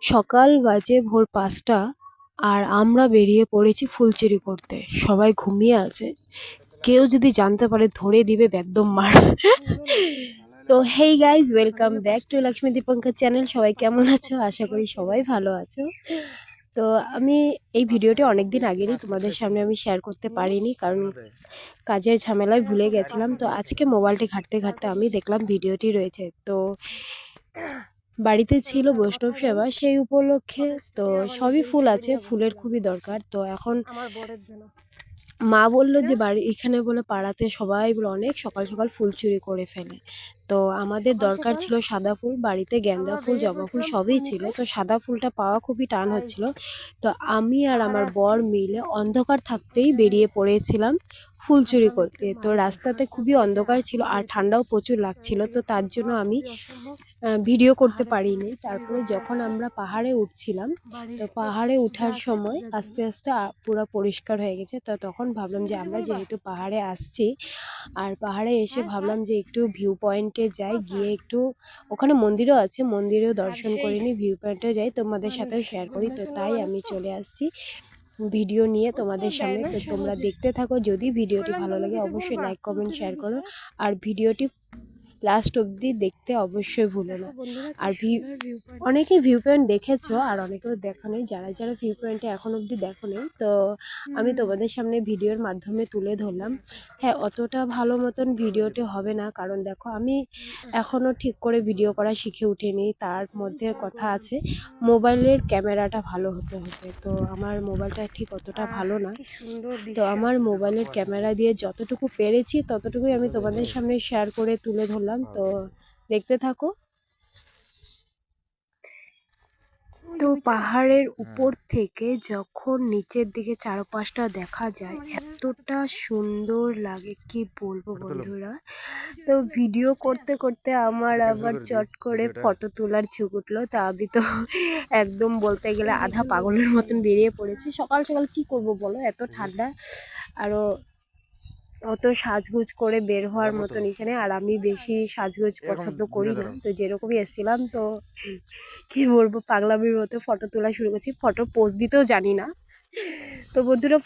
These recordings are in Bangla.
সকাল বাজে ভোর ৫টা আর আমরা বেরিয়ে পড়েছি ফুলচুরি করতে। সবাই ঘুমিয়ে আছে। কেউ যদি জানতে পারে ধরে দিবে একদম মার। তো hey guys, welcome back to Lakshmi Dipankar channel. সবাই কেমন আছো? আশা করি সবাই ভালো আছো। তো আমি এই ভিডিওটি অনেকদিন আগেরই তোমাদের সামনে আমি শেয়ার করতে পারিনি, কারণ কাজের ঝামেলায় ভুলে গেছিলাম। তো আজকে মোবাইলটি ঘাঁটতে ঘাঁটতে আমি দেখলাম ভিডিওটি রয়েছে। তো বাড়িতে ছিল বৈষ্ণব সেবা, সেই উপলক্ষে তো সবই ফুল আছে, ফুলের খুবই দরকার। তো এখন মা বলল যে বাড়ি এখানে বলে পাড়াতে সবাই বলে অনেক সকাল সকাল ফুল চুরি করে ফেলে। তো আমাদের দরকার ছিল সাদা ফুল, বাড়িতে গেন্দা ফুল জবা ফুল সবই ছিল। তো সাদা ফুলটা পাওয়া খুবই টান হচ্ছিল। তো আমি আর আমার বর মিলে অন্ধকার থাকতেই বেরিয়ে পড়েছিলাম ফুল চুরি করতে। তো রাস্তাতে খুবই অন্ধকার ছিল আর ঠান্ডাও প্রচুর লাগছিল। তো তার জন্য আমি ভিডিও করতে পারিনি। তারপরে যখন আমরা পাহাড়ে উঠছিলাম, তো পাহাড়ে ওঠার সময় আস্তে আস্তে পুরো পরিষ্কার হয়ে গেছে। তো তখন ভাবলাম যে আমরা যেহেতু পাহাড়ে আসছি, আর পাহাড়ে এসে ভাবলাম যে একটু ভিউ পয়েন্টে যাই, গিয়ে একটু ওখানে মন্দিরও আছে, মন্দিরেও দর্শন করে নিই, ভিউ পয়েন্টেও যাই, তোমাদের সাথেও শেয়ার করি। তো তাই আমি চলে আসছি ভিডিও নিয়ে তোমাদের সামনে। তো তোমরা দেখতে থাকো। যদি ভিডিওটি ভালো লাগে অবশ্যই লাইক কমেন্ট শেয়ার করো, আর ভিডিওটি লাস্ট অবধি দেখতে অবশ্যই ভুলো না। আর অনেকেই ভিউ পয়েন্ট দেখেছো আর অনেকেও দেখো নেই। যারা যারা ভিউ পয়েন্টে এখন অবধি দেখো নেই, তো আমি তোমাদের সামনে ভিডিওর মাধ্যমে তুলে ধরলাম। হ্যাঁ, অতটা ভালো মতন ভিডিওটি হবে না, কারণ দেখো আমি এখনও ঠিক করে ভিডিও করা শিখে উঠিনি। তার মধ্যে কথা আছে মোবাইলের ক্যামেরাটা ভালো হতে হবে। তো আমার মোবাইলটা ঠিক অতটা ভালো না। তো আমার মোবাইলের ক্যামেরা দিয়ে যতটুকু পেরেছি ততটুকুই আমি তোমাদের সামনে শেয়ার করে তুলে ধরলাম। তো দেখতে থাকো। তো পাহাড়ের উপর থেকে যখন নিচের দিকে চারপাশটা দেখা যায়, এতটা সুন্দর লাগে কি বলবো বন্ধুরা। তো ভিডিও করতে করতে আমার আবার চট করে ফটো তোলার ঝোঁক উঠলো। তা আমি তো একদম বলতে গেলে আধা পাগলের মতন বেরিয়ে পড়েছি। সকাল সকাল কি করব বলো, এত ঠান্ডা, আরও অত সাজগোজ করে বের হওয়ার মতন ইচ্ছে নেই। আর আমি বেশি সাজগোজ পছন্দ করি না। তো যেরকমই এসেছিলাম, তো কি বলবো, পাগলামির মতো ফটো তোলা শুরু করছি। ফটো পোজ দিতেও জানি না। তো বন্ধুরা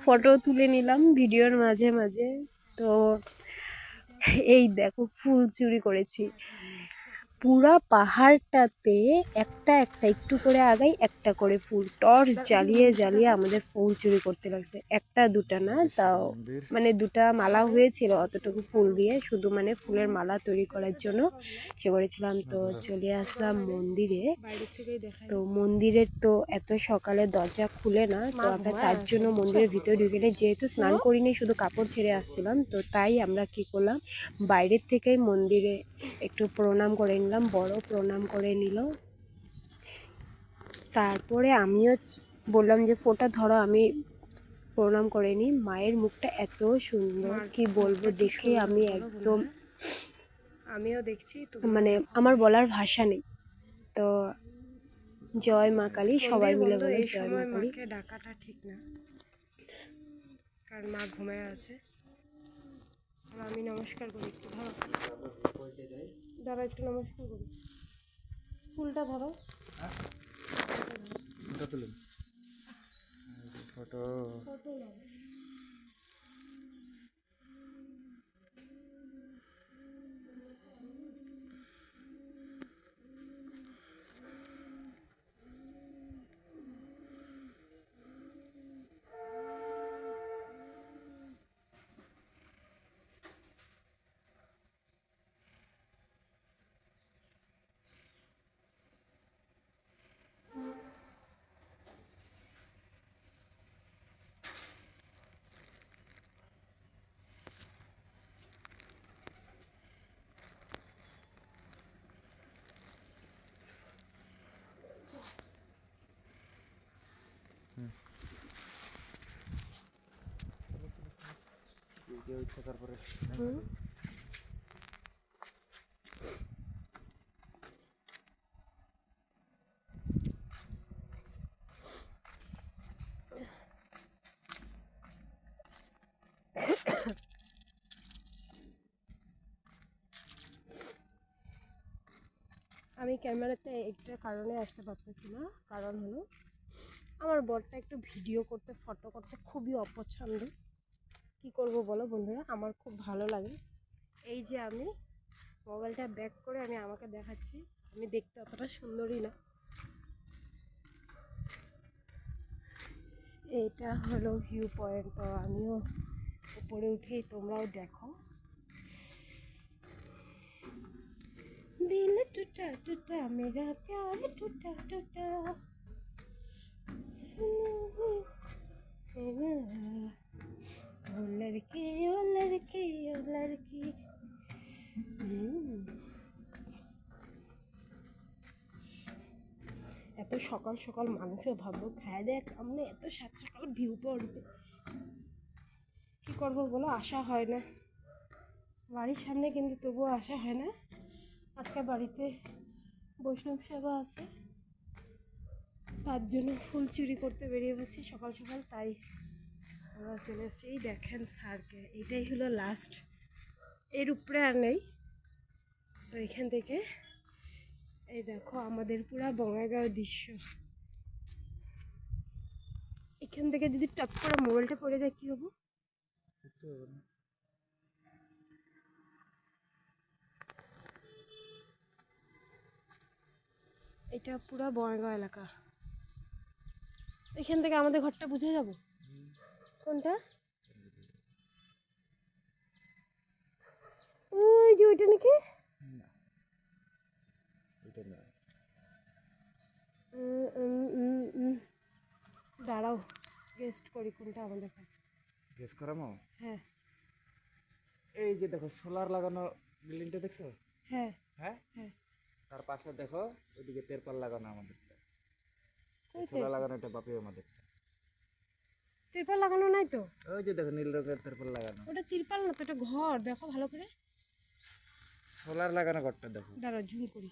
ফটো তুলে নিলাম ভিডিওর মাঝে মাঝে। তো এই দেখো ফুল চুরি করেছি পুরা পাহাড়টাতে। একটা একটা একটু করে আগাই একটা করে ফুল টর্চ জ্বালিয়ে জ্বালিয়ে আমাদের ফুল চুরি করতে লাগছে। একটা দুটা না, তাও মানে দুটা মালা হয়েছিল অতটুকু ফুল দিয়ে, শুধু মানে ফুলের মালা তৈরি করার জন্য সে করেছিলাম। তো চলে আসলাম মন্দিরে। তো মন্দিরের তো এত সকালে দরজা খুলে না, তো আমরা তার জন্য মন্দিরের ভিতরে ঢুকে নেই। যেহেতু স্নান করিনি, শুধু কাপড় ছেড়ে আসছিলাম, তো তাই আমরা কি করলাম, বাইরের থেকেই মন্দিরে একটু প্রণাম করে নিলাম, বড় প্রণাম করে নিল। তারপরে আমিও বললাম যে ফোঁটা ধরো, আমি প্রণাম করে নিই। মায়ের মুখটা এত সুন্দর কি বলবো, দেখে আমি একদম আমিও দেখছি, মানে আমার বলার ভাষা নেই। তো জয় মা কালী, সবাই মিলে বলে জয় মা কালী। ডাকাটা ঠিক না, কারণ মা ঘুমায় আছে। আমি নমস্কার করি, একটু ধরো, দাঁড়া একটু নমস্কার করি। ফুলটা ধরো, ফটো তারপরে আমি ক্যামেরাতে একটা কারণে আসতে পারতেছি না, কারণ হলো আমার বরটা একটু ভিডিও করতে ফটো করতে খুবই অপছন্দ। কি করব বলো বন্ধুরা, আমার খুব ভালো লাগে। এই যে আমি মোবাইলটা ব্যাক করে আমি আমাকে দেখাচ্ছি, আমি দেখতে অতটা সুন্দরী না। এটা হলো ভিউ পয়েন্ট, তো আমিও উপরে উঠি, তোমরাও দেখো। दिल टूटा टूटा मेरा प्यार टूटा टूटा ओ लड़की ओ लड़की ओ लड़की। এত সকাল সকাল মানুষও ভাববো খায় দেখ আমরা এত সাত সকাল ভিউ পয়েন্টে কি করবো বলো, আসা হয় না বাড়ির সামনে, কিন্তু তবুও আসা হয় না। আজকে বাড়িতে বৈষ্ণব সেবা আছে, তার জন্য ফুল চুরি করতে বেরিয়ে গেছি সকাল সকাল, তাই আমরা চলে এসেছি। এই দেখেন স্যারকে, এটাই হলো লাস্ট, এর উপরে আর নেই। তো এখান থেকে এই দেখো আমাদের পুরা বঙ্গাইগাঁও দৃশ্য। এখান থেকে যদি টপ করে মোবাইলটা পড়ে যায় কি হবো? এটা পুরা বঙ্গাইগাঁও এলাকা। এখান থেকে আমাদের ঘরটা বুঝে যাব কোনটা। ওই যে ওইটা নাকি, দাঁড়াও গেস্ট করি কোনটা আমাদের ঘর। গেস করামো? হ্যাঁ এই যে দেখো সোলার লাগানো বিল্ডিংটা দেখছো? হ্যাঁ হ্যাঁ হ্যাঁ। তার পাশে দেখো ওইদিকে তেরপাল লাগানো আমাদেরটা। কই সোলার লাগানো এটা বাপি আমাদের। তিরপাল লাগানো নাই তো? ওই যে দেখো নীল রঙের তেরপাল লাগানো। ওটা তিরপাল না তো, এটা ঘর, দেখো ভালো করে। সোলার লাগানো ঘরটা দেখো। দাঁড়াও জুম করি।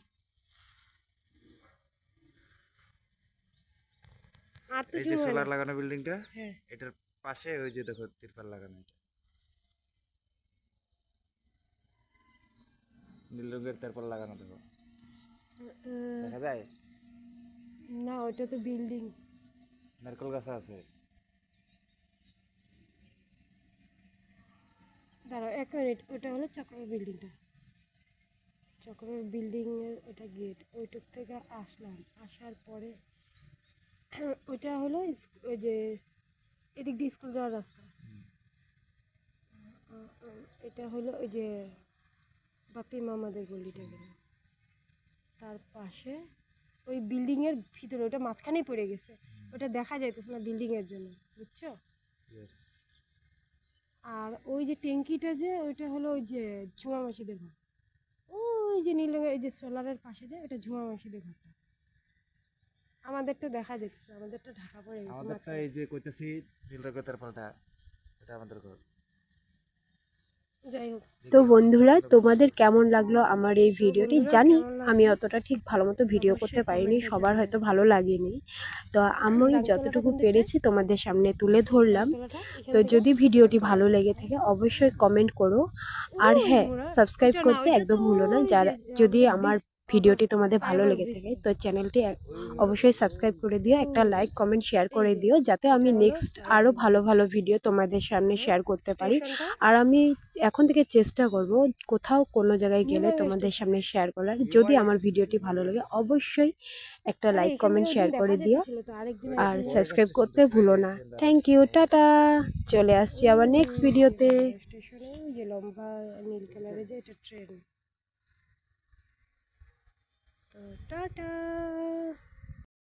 আর তো এই জুম যে হয় সোলার না। লাগানো বিল্ডিংটা, হ্যাঁ এটার পাশে ওই যে দেখো তিরপাল লাগানো এটা। নীল রঙের তেরপাল লাগানো দেখো, দেখা যায়? না ওটা তো বিল্ডিং। নারকেল গাছ আছে। দাঁড়াও 1 মিনিট, ওটা হলো চক্রের বিল্ডিংটা, চক্রের বিল্ডিং এর ওটা গেট। ওইটুক থেকে আসলাম, আসার পরে ওইটা হলো ওই যে এদিক দিয়ে স্কুল যাওয়ার রাস্তা। এটা হলো ওই যে বাপি মামাদের গলিটা গেল, তার পাশে ওই বিল্ডিং এর ভিতরে, ওটা মাঝখানেই পড়ে গেছে, ওটা দেখা যাইতেছে না বিল্ডিং এর জন্য, বুঝছো? আর ওই যে ট্যাঙ্কিটা যে ওইটা হলো ওই যে ঝুমা মাসিদের ঘর, ওই যে নীল রঙের এই যে সোলারের পাশে যে ওটা ঝুমা মাসিদের ঘরটা। আমাদেরটা দেখা যাচ্ছে, আমাদেরটা ঢাকা পড়ে গেছে। আমাদেরটা এই যে কইতাছি নীল রঙের তেরপালটা, এটা আমাদের ঘর। যাই হোক, তো বন্ধুরা তোমাদের কেমন লাগলো আমার এই ভিডিওটি? জানি আমি অতটা ঠিক ভালো মতো ভিডিও করতে পারিনি, সবার হয়তো ভালো লাগেনি, তো আমি যতটুকু পেরেছি তোমাদের সামনে তুলে ধরলাম। তো যদি ভিডিওটি ভালো লেগে থাকে অবশ্যই কমেন্ট করো, আর হ্যাঁ সাবস্ক্রাইব করতে একদম ভুলো না। যারা যদি আমার ভিডিওটি তোমাদের ভালো লেগে থাকে তো চ্যানেলটি অবশ্যই সাবস্ক্রাইব করে দিও, একটা লাইক কমেন্ট শেয়ার করে দিও, যাতে আমি নেক্সট আরও ভালো ভালো ভিডিও তোমাদের সামনে শেয়ার করতে পারি। আর আমি এখন থেকে চেষ্টা করব কোথাও কোনো জায়গায় গেলে তোমাদের সামনে শেয়ার করার। যদি আমার ভিডিওটি ভালো লাগে অবশ্যই একটা লাইক কমেন্ট শেয়ার করে দিও, আর সাবস্ক্রাইব করতে ভুলো না। Thank you, tata. চলে আসছি আবার নেক্সট ভিডিওতে। স্টেশনে যে লম্বা নীল কালারের যে এটা ট্রেন। তো টাটা।